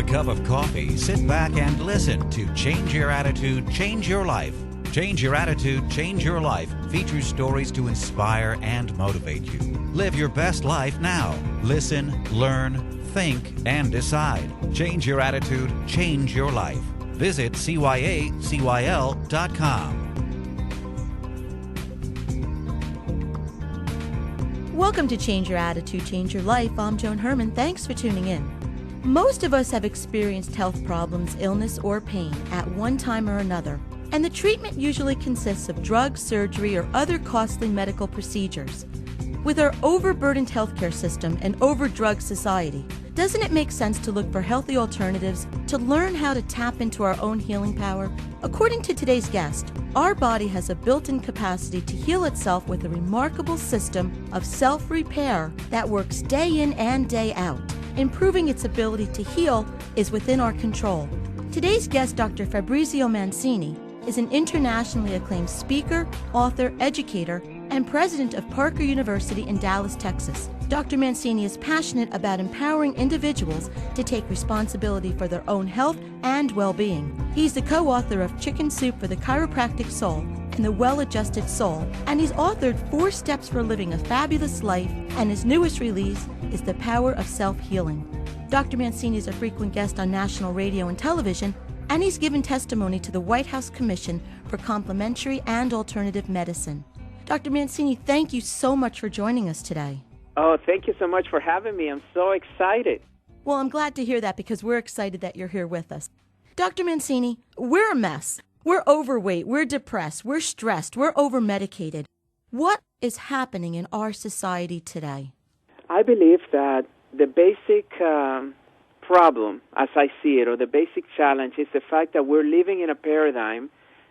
cup of coffee, sit back and listen to Change Your Attitude, Change Your Life. Change Your Attitude, Change Your Life features stories to inspire and motivate you. Live your best life now. Listen, learn, think, and decide. Change your attitude, change your life. Visit cyacyl.com. Welcome to Change Your Attitude, Change Your Life. I'm Joan Herman. Thanks for tuning in. Most of us have experienced health problems, illness, or pain at one time or another, and the treatment usually consists of drugs, surgery, or other costly medical procedures. With our overburdened healthcare system and overdrugged society, doesn't it make sense to look for healthy alternatives to learn how to tap into our own healing power? According to today's guest, our body has a built-in capacity to heal itself with a remarkable system of self-repair that works day in and day out. Improving its ability to heal is within our control. Today's guest, Dr. Fabrizio Mancini, is an internationally acclaimed speaker, author, educator, and president of Parker University in Dallas, Texas. Dr. Mancini is passionate about empowering individuals to take responsibility for their own health and well-being. He's the co-author of Chicken Soup for the Chiropractic Soul and the Well-Adjusted Soul, and he's authored 4 Steps for Living a Fabulous Life, and his newest release is The Power of Self-Healing. Dr. Mancini is a frequent guest on national radio and television, and he's given testimony to the White House Commission for Complementary and Alternative Medicine. Dr. Mancini, thank you so much for joining us today. Oh, thank you so much for having me. I'm so excited. Well, I'm glad to hear that because we're excited that you're here with us. Dr. Mancini, we're a mess. We're overweight. We're depressed. We're stressed. We're over-medicated. What is happening in our society today? I believe that the basic problem, as I see it, or the basic challenge is the fact that we're living in a paradigm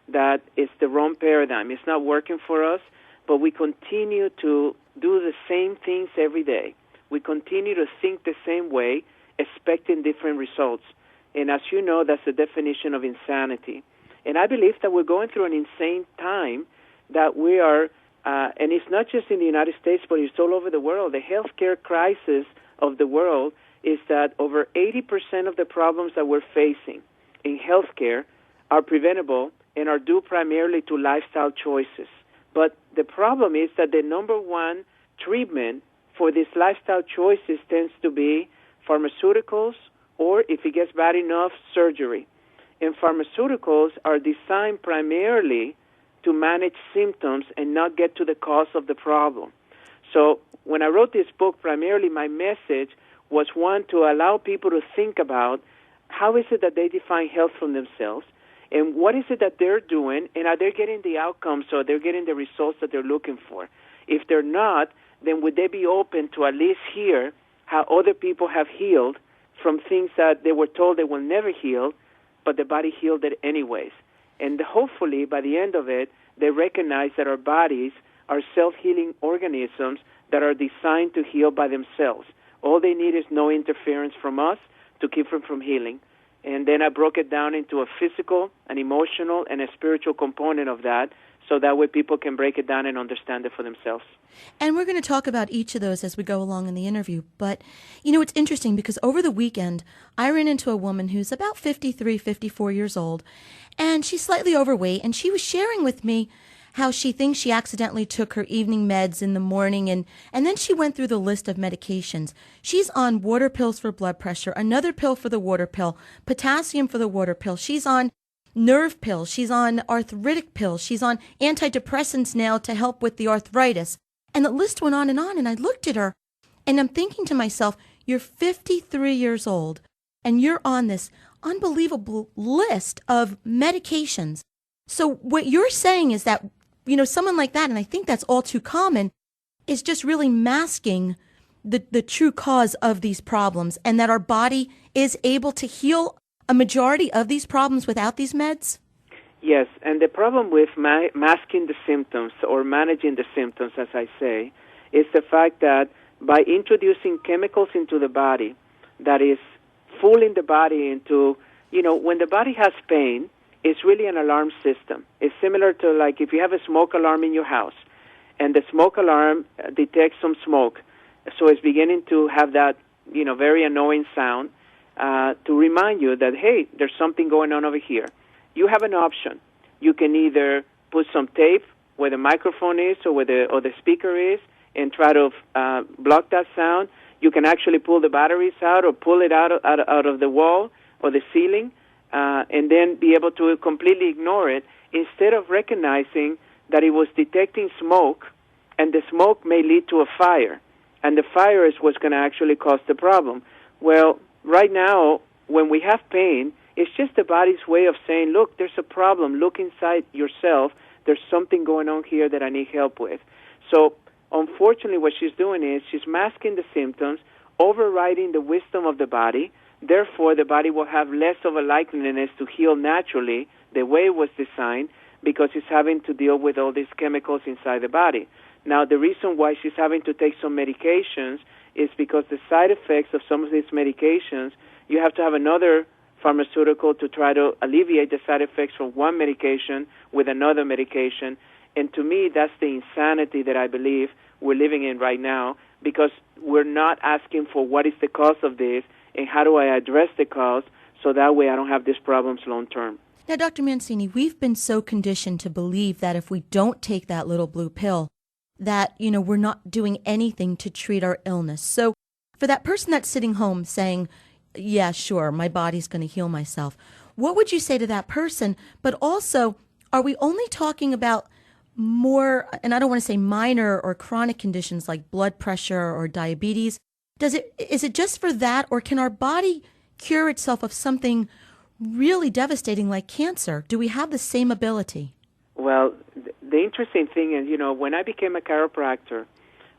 that is the wrong paradigm. It's not working for us, but we continue to do the same things every day. We continue to think the same way, expecting different results. And as you know, that's the definition of insanity. And I believe that we're going through an insane time, that we are, and it's not just in the United States, but it's all over the world. The healthcare crisis of the world is that over 80% of the problems that we're facing in healthcare are preventable and are due primarily to lifestyle choices. But the problem is that the number one treatment for these lifestyle choices tends to be pharmaceuticals, or if it gets bad enough, surgery. And pharmaceuticals are designed primarily to manage symptoms and not get to the cause of the problem. So when I wrote this book, primarily my message was one, to allow people to think about how is it that they define health from themselves, and what is it that they're doing, and are they getting the outcomes, or they're getting the results that they're looking for? If they're not, then would they be open to at least hear how other people have healed from things that they were told they will never heal, but the body healed it anyways? And hopefully, by the end of it, they recognize that our bodies are self-healing organisms that are designed to heal by themselves. All they need is no interference from us to keep them from healing. And then I broke it down into a physical, an emotional, and a spiritual component of that, so that way people can break it down and understand it for themselves. And we're going to talk about each of those as we go along in the interview. But, you know, it's interesting because over the weekend, I ran into a woman who's about 53, 54 years old, and she's slightly overweight, and she was sharing with me how she thinks she accidentally took her evening meds in the morning, and then she went through the list of medications. She's on water pills for blood pressure, another pill for the water pill, potassium for the water pill. She's on nerve pills. She's on arthritic pills. She's on antidepressants now to help with the arthritis. And the list went on, and I looked at her, and I'm thinking to myself, you're 53 years old, and you're on this unbelievable list of medications. So what you're saying is that, you know, someone like that, and I think that's all too common, is just really masking the true cause of these problems, and that our body is able to heal a majority of these problems without these meds? Yes, and the problem with masking the symptoms or managing the symptoms, as I say, is the fact that by introducing chemicals into the body that is fooling the body into, you know, when the body has pain, it's really an alarm system. It's similar to like if you have a smoke alarm in your house, and the smoke alarm detects some smoke, so it's beginning to have that, you know, very annoying sound. to remind you that, hey, there's something going on over here. You have an option. You can either put some tape where the microphone is or where the speaker is and try to block that sound. You can actually pull the batteries out or pull it out of the wall or the ceiling and then be able to completely ignore it instead of recognizing that it was detecting smoke, and the smoke may lead to a fire, and the fire is what's going to actually cause the problem. Well, right now, when we have pain, it's just the body's way of saying, look, there's a problem. Look inside yourself. There's something going on here that I need help with. So, unfortunately, what she's doing is she's masking the symptoms, overriding the wisdom of the body. Therefore, the body will have less of a likeliness to heal naturally the way it was designed, because it's having to deal with all these chemicals inside the body. Now, the reason why she's having to take some medications is because the side effects of some of these medications, you have to have another pharmaceutical to try to alleviate the side effects from one medication with another medication. And to me, that's the insanity that I believe we're living in right now, because we're not asking for what is the cause of this and how do I address the cause so that way I don't have these problems long term. Now, Dr. Mancini, we've been so conditioned to believe that if we don't take that little blue pill, that, we're not doing anything to treat our illness. So for that person that's sitting home saying, yeah, sure, my body's going to heal myself, what would you say to that person? But also, are we only talking about more, and I don't want to say minor or chronic conditions like blood pressure or diabetes? Is it just for that, or can our body cure itself of something really devastating like cancer? Do we have the same ability? Well, the interesting thing is, when I became a chiropractor,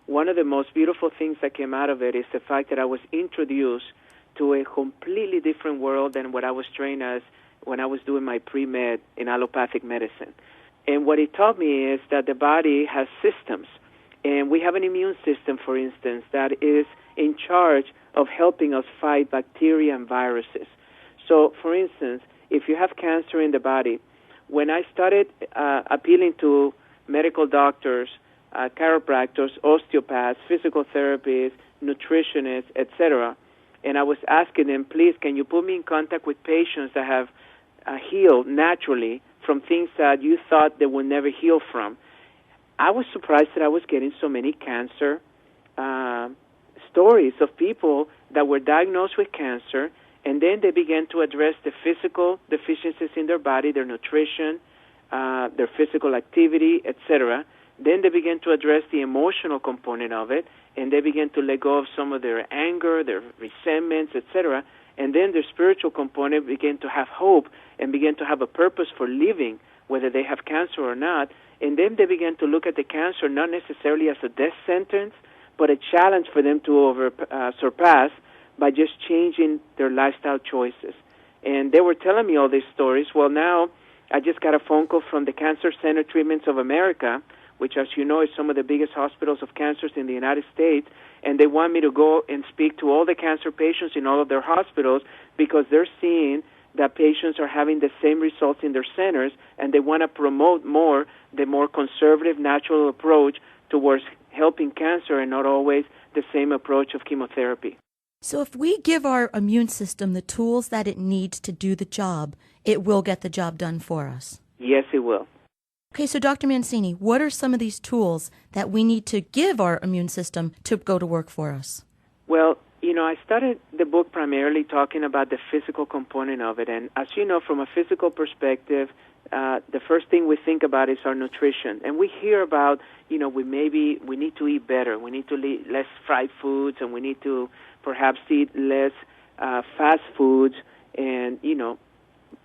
one of the most beautiful things that came out of it is the fact that I was introduced to a completely different world than what I was trained as when I was doing my pre-med in allopathic medicine. And what it taught me is that the body has systems. And we have an immune system, for instance, that is in charge of helping us fight bacteria and viruses. So, for instance, if you have cancer in the body, when I started appealing to medical doctors, chiropractors, osteopaths, physical therapists, nutritionists, etc., and I was asking them, please, can you put me in contact with patients that have healed naturally from things that you thought they would never heal from? I was surprised that I was getting so many cancer stories of people that were diagnosed with cancer, and then they began to address the physical deficiencies in their body, their nutrition, their physical activity, etc. Then they began to address the emotional component of it, and they began to let go of some of their anger, their resentments, etc. And then their spiritual component began to have hope and began to have a purpose for living, whether they have cancer or not. And then they began to look at the cancer not necessarily as a death sentence, but a challenge for them to surpass by just changing their lifestyle choices. And they were telling me all these stories. Well, now I just got a phone call from the Cancer Center Treatments of America, which, as you know, is some of the biggest hospitals of cancers in the United States, and they want me to go and speak to all the cancer patients in all of their hospitals because they're seeing that patients are having the same results in their centers, and they want to promote more the more conservative, natural approach towards helping cancer and not always the same approach of chemotherapy. So if we give our immune system the tools that it needs to do the job, it will get the job done for us. Yes, it will. Okay, so Dr. Mancini, what are some of these tools that we need to give our immune system to go to work for us? Well, I started the book primarily talking about the physical component of it. And as you know, from a physical perspective, the first thing we think about is our nutrition. And we hear about, we need to eat better. We need to eat less fried foods, and we need to perhaps eat less fast foods and,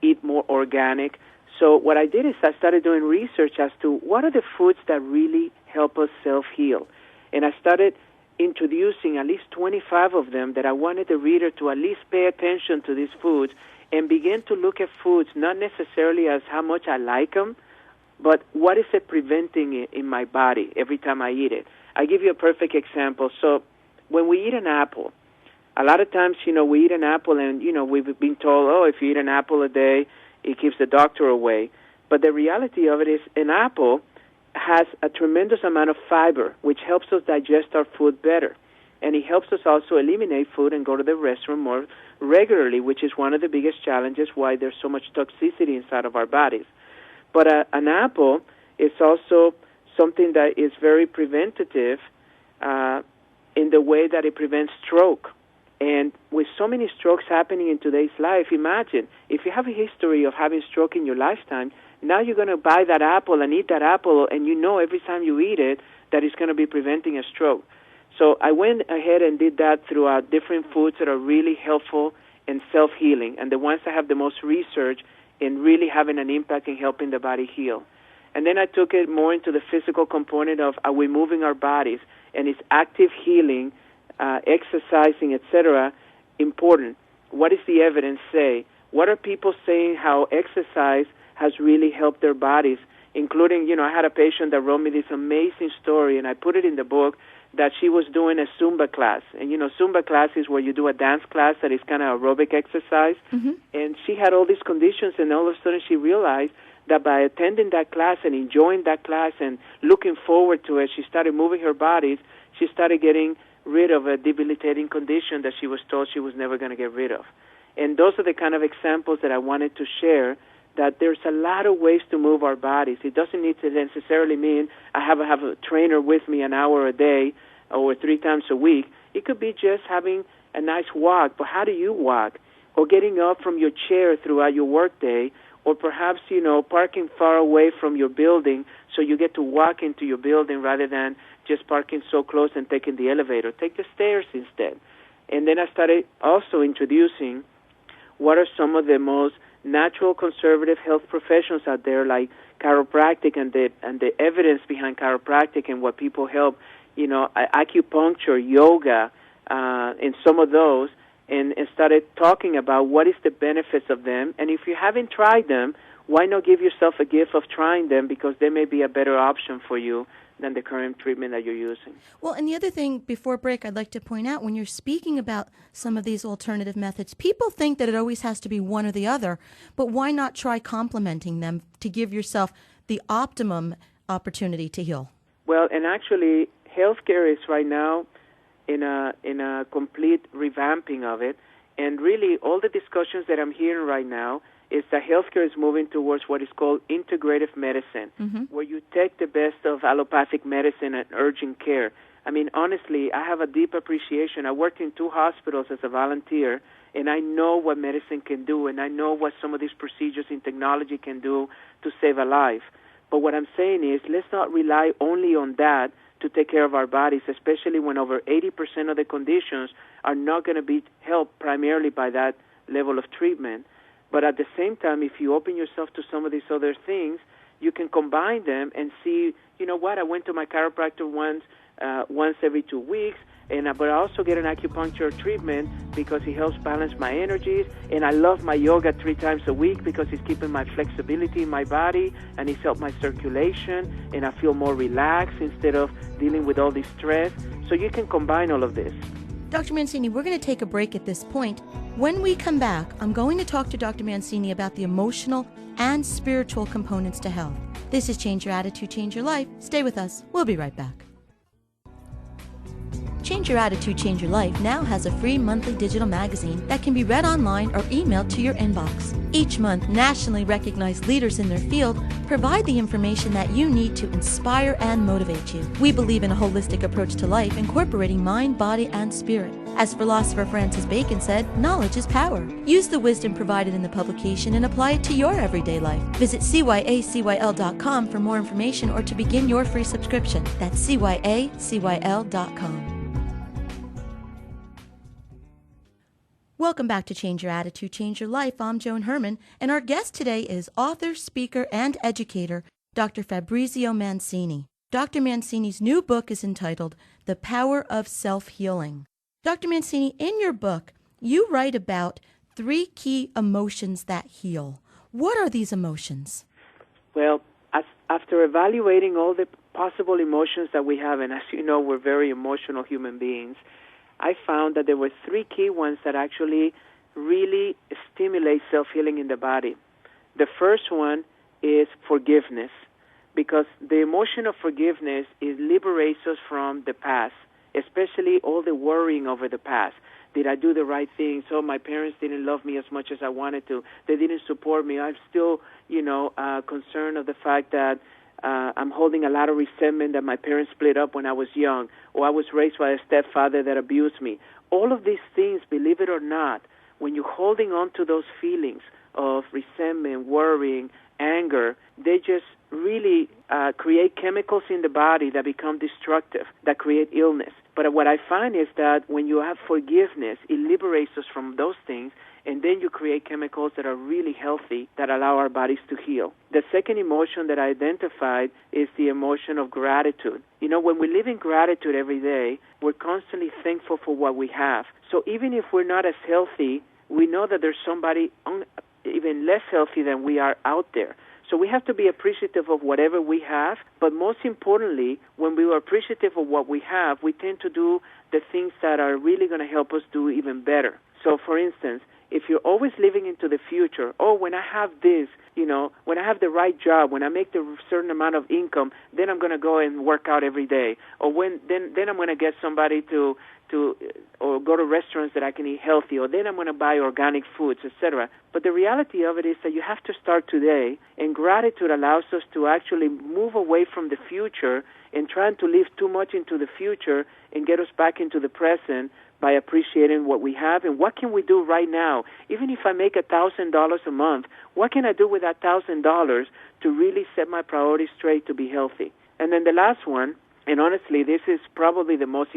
eat more organic. So what I did is I started doing research as to what are the foods that really help us self-heal. And I started introducing at least 25 of them that I wanted the reader to at least pay attention to these foods and begin to look at foods not necessarily as how much I like them, but what is it preventing in my body every time I eat it. I give you a perfect example. So when we eat an apple, a lot of times, we eat an apple and, we've been told, if you eat an apple a day, it keeps the doctor away. But the reality of it is an apple has a tremendous amount of fiber, which helps us digest our food better. And it helps us also eliminate food and go to the restroom more regularly, which is one of the biggest challenges why there's so much toxicity inside of our bodies. But an apple is also something that is very preventative in the way that it prevents stroke. And with so many strokes happening in today's life, imagine if you have a history of having stroke in your lifetime, now you're going to buy that apple and eat that apple, and you know every time you eat it that it's going to be preventing a stroke. So I went ahead and did that throughout different foods that are really helpful and self-healing, and the ones that have the most research in really having an impact in helping the body heal. And then I took it more into the physical component of are we moving our bodies, and is active healing, exercising, etc., important? What does the evidence say? What are people saying how exercise has really helped their bodies, including, I had a patient that wrote me this amazing story, and I put it in the book, that she was doing a Zumba class. And, Zumba class is where you do a dance class that is kind of aerobic exercise. Mm-hmm. And she had all these conditions, and all of a sudden she realized that by attending that class and enjoying that class and looking forward to it, she started moving her bodies. She started getting rid of a debilitating condition that she was told she was never going to get rid of. And those are the kind of examples that I wanted to share, that there's a lot of ways to move our bodies. It doesn't need to necessarily mean I have a trainer with me an hour a day or 3 times a week. It could be just having a nice walk, but how do you walk? Or getting up from your chair throughout your workday, or perhaps, parking far away from your building so you get to walk into your building rather than just parking so close and taking the elevator. Take the stairs instead. And then I started also introducing what are some of the most natural conservative health professions out there, like chiropractic and the evidence behind chiropractic and what people help, acupuncture, yoga, and some of those, and started talking about what is the benefits of them. And if you haven't tried them, why not give yourself a gift of trying them, because they may be a better option for you than the current treatment that you're using. Well, and the other thing before break I'd like to point out, when you're speaking about some of these alternative methods, people think that it always has to be one or the other, but why not try complementing them to give yourself the optimum opportunity to heal? Well, and actually, healthcare is right now in a complete revamping of it, and really all the discussions that I'm hearing right now is that healthcare is moving towards what is called integrative medicine, mm-hmm. where you take the best of allopathic medicine and urgent care. I mean, honestly, I have a deep appreciation. I worked in 2 hospitals as a volunteer, and I know what medicine can do, and I know what some of these procedures in technology can do to save a life. But what I'm saying is, let's not rely only on that to take care of our bodies, especially when over 80% of the conditions are not going to be helped primarily by that level of treatment. But at the same time, if you open yourself to some of these other things, you can combine them and see, I went to my chiropractor once every 2 weeks, but I also get an acupuncture treatment because it helps balance my energies, and I love my yoga 3 times a week because it's keeping my flexibility in my body, and it's helped my circulation, and I feel more relaxed instead of dealing with all this stress. So you can combine all of this. Dr. Mancini, we're going to take a break at this point. When we come back, I'm going to talk to Dr. Mancini about the emotional and spiritual components to health. This is Change Your Attitude, Change Your Life. Stay with us. We'll be right back. Change Your Attitude, Change Your Life now has a free monthly digital magazine that can be read online or emailed to your inbox. Each month, nationally recognized leaders in their field provide the information that you need to inspire and motivate you. We believe in a holistic approach to life, incorporating mind, body, and spirit. As philosopher Francis Bacon said, knowledge is power. Use the wisdom provided in the publication and apply it to your everyday life. Visit cyacyl.com for more information or to begin your free subscription. That's cyacyl.com. Welcome back to Change Your Attitude, Change Your Life. I'm Joan Herman, and our guest today is author, speaker, and educator, Dr. Fabrizio Mancini. Dr. Mancini's new book is entitled The Power of Self-Healing. Dr. Mancini, in your book, you write about 3 key emotions that heal. What are these emotions? Well, after evaluating all the possible emotions that we have, and as you know, we're very emotional human beings, I found that there were 3 key ones that actually really stimulate self-healing in the body. The first one is forgiveness, because the emotion of forgiveness liberates us from the past. especially all the worrying over the past. Did I do the right thing? So my parents didn't love me as much as I wanted to. They didn't support me. I'm still, concerned of the fact that I'm holding a lot of resentment that my parents split up when I was young, or I was raised by a stepfather that abused me. All of these things, believe it or not, when you're holding on to those feelings of resentment, worrying, anger, they just really create chemicals in the body that become destructive, that create illness. But what I find is that when you have forgiveness, it liberates us from those things, and then you create chemicals that are really healthy that allow our bodies to heal. The second emotion that I identified is the emotion of gratitude. When we live in gratitude every day, we're constantly thankful for what we have. So even if we're not as healthy, we know that there's somebody even less healthy than we are out there. So we have to be appreciative of whatever we have, but most importantly, when we are appreciative of what we have, we tend to do the things that are really going to help us do even better. So, for instance, if you're always living into the future, when I have this, when I have the right job, when I make the certain amount of income, then I'm going to go and work out every day, or then I'm going to get somebody to or go to restaurants that I can eat healthy, or then I'm going to buy organic foods, etc. But the reality of it is that you have to start today, and gratitude allows us to actually move away from the future and trying to live too much into the future and get us back into the present by appreciating what we have and what can we do right now. Even if I make $1,000 a month, what can I do with that $1,000 to really set my priorities straight to be healthy? And then the last one, and honestly, this is probably the most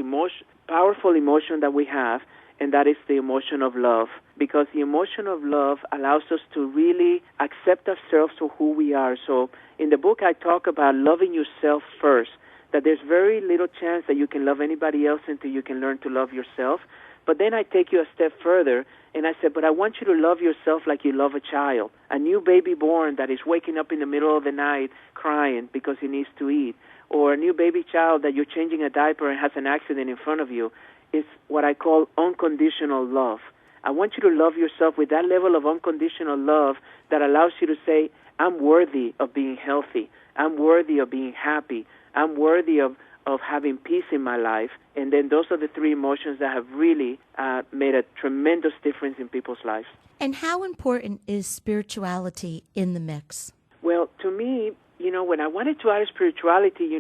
powerful emotion that we have, and that is the emotion of love. Because the emotion of love allows us to really accept ourselves for who we are. So in the book, I talk about loving yourself first, that there's very little chance that you can love anybody else until you can learn to love yourself. But then I take you a step further, and I said, but I want you to love yourself like you love a child, a new baby born that is waking up in the middle of the night crying because he needs to eat, or a new baby child that you're changing a diaper and has an accident in front of you. It's what I call unconditional love. I want you to love yourself with that level of unconditional love that allows you to say, I'm worthy of being healthy. I'm worthy of being happy. I'm worthy of having peace in my life. And then those are the three emotions that have really made a tremendous difference in people's lives. And how important is spirituality in the mix? Well, to me, when I wanted to add spirituality,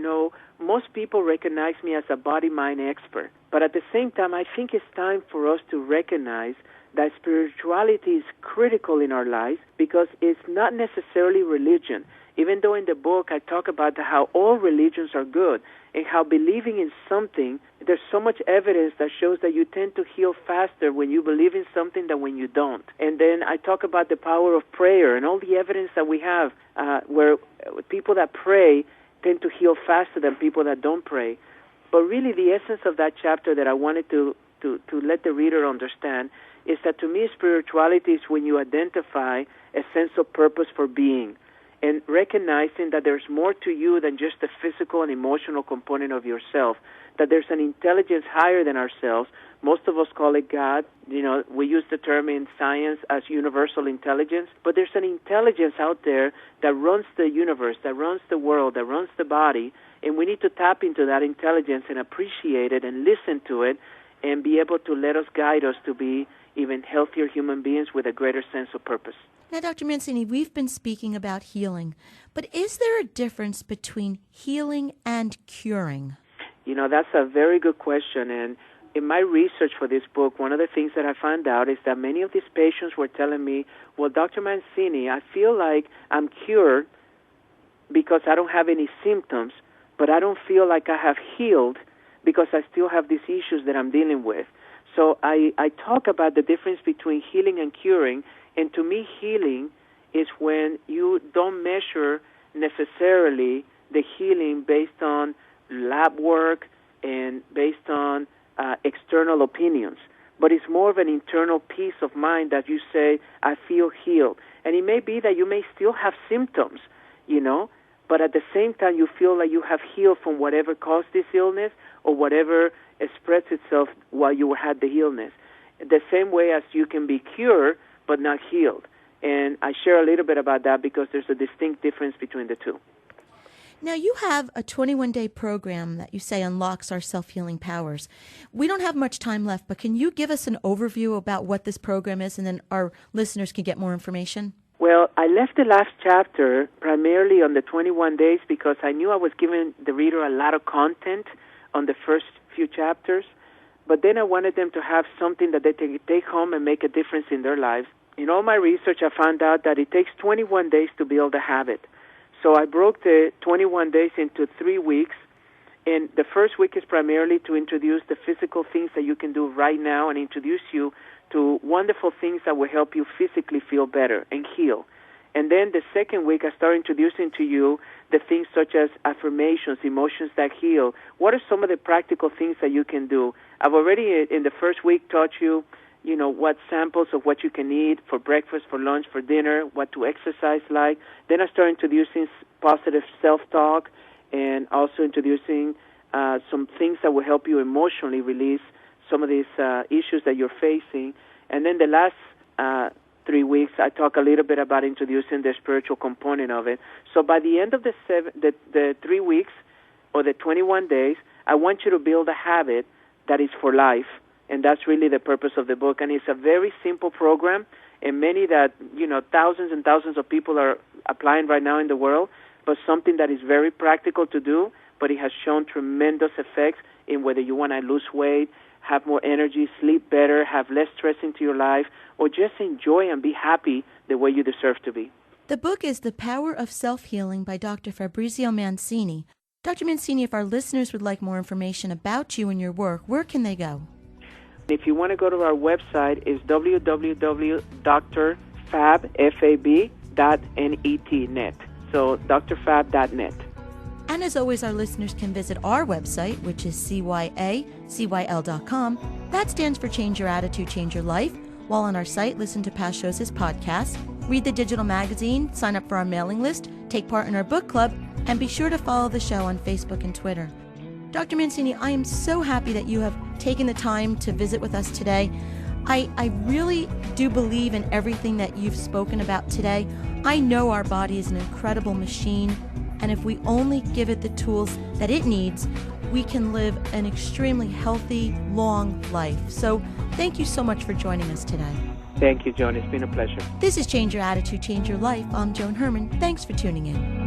most people recognize me as a body-mind expert. But at the same time, I think it's time for us to recognize that spirituality is critical in our lives because it's not necessarily religion. Even though in the book I talk about how all religions are good and how believing in something, there's so much evidence that shows that you tend to heal faster when you believe in something than when you don't. And then I talk about the power of prayer and all the evidence that we have where people that pray tend to heal faster than people that don't pray. But really the essence of that chapter that I wanted to let the reader understand is that to me spirituality is when you identify a sense of purpose for being, and recognizing that there's more to you than just the physical and emotional component of yourself, that there's an intelligence higher than ourselves. Most of us call it God. We use the term in science as universal intelligence, but there's an intelligence out there that runs the universe, that runs the world, that runs the body, and we need to tap into that intelligence and appreciate it and listen to it and be able to let us guide us to be even healthier human beings with a greater sense of purpose. Now, Dr. Mancini, we've been speaking about healing, but is there a difference between healing and curing? That's a very good question. And in my research for this book, one of the things that I found out is that many of these patients were telling me, well, Dr. Mancini, I feel like I'm cured because I don't have any symptoms, but I don't feel like I have healed because I still have these issues that I'm dealing with. So I talk about the difference between healing and curing. And to me, healing is when you don't measure necessarily the healing based on lab work and based on external opinions. But it's more of an internal peace of mind that you say, I feel healed. And it may be that you may still have symptoms, but at the same time you feel like you have healed from whatever caused this illness or whatever expressed itself while you had the illness. The same way as you can be cured but not healed. And I share a little bit about that because there's a distinct difference between the two. Now, you have a 21-day program that you say unlocks our self-healing powers. We don't have much time left, but can you give us an overview about what this program is, and then our listeners can get more information? Well, I left the last chapter primarily on the 21 days because I knew I was giving the reader a lot of content on the first few chapters, but then I wanted them to have something that they can take home and make a difference in their lives. In all my research, I found out that it takes 21 days to build a habit. So I broke the 21 days into 3 weeks, and the first week is primarily to introduce the physical things that you can do right now and introduce you to wonderful things that will help you physically feel better and heal. And then the second week, I start introducing to you the things such as affirmations, emotions that heal. What are some of the practical things that you can do? I've already, in the first week, taught you, what samples of what you can eat for breakfast, for lunch, for dinner, what to exercise like. Then I start introducing positive self-talk and also introducing some things that will help you emotionally release some of these issues that you're facing. And then the last 3 weeks, I talk a little bit about introducing the spiritual component of it. So by the end of the 3 weeks or the 21 days, I want you to build a habit that is for life. And that's really the purpose of the book. And it's a very simple program, and many that, thousands and thousands of people are applying right now in the world, but something that is very practical to do, but it has shown tremendous effects in whether you want to lose weight, have more energy, sleep better, have less stress into your life, or just enjoy and be happy the way you deserve to be. The book is The Power of Self-Healing by Dr. Fabrizio Mancini. Dr. Mancini, if our listeners would like more information about you and your work, where can they go? If you want to go to our website, it's www.drfab.net. So drfab.net. And as always, our listeners can visit our website, which is cyacyl.com. That stands for Change Your Attitude, Change Your Life. While on our site, listen to past shows as podcasts, read the digital magazine, sign up for our mailing list, take part in our book club, and be sure to follow the show on Facebook and Twitter. Dr. Mancini, I am so happy that you have taken the time to visit with us today. I really do believe in everything that you've spoken about today. I know our body is an incredible machine, and if we only give it the tools that it needs, we can live an extremely healthy, long life. So thank you so much for joining us today. Thank you, Joan. It's been a pleasure. This is Change Your Attitude, Change Your Life. I'm Joan Herman. Thanks for tuning in.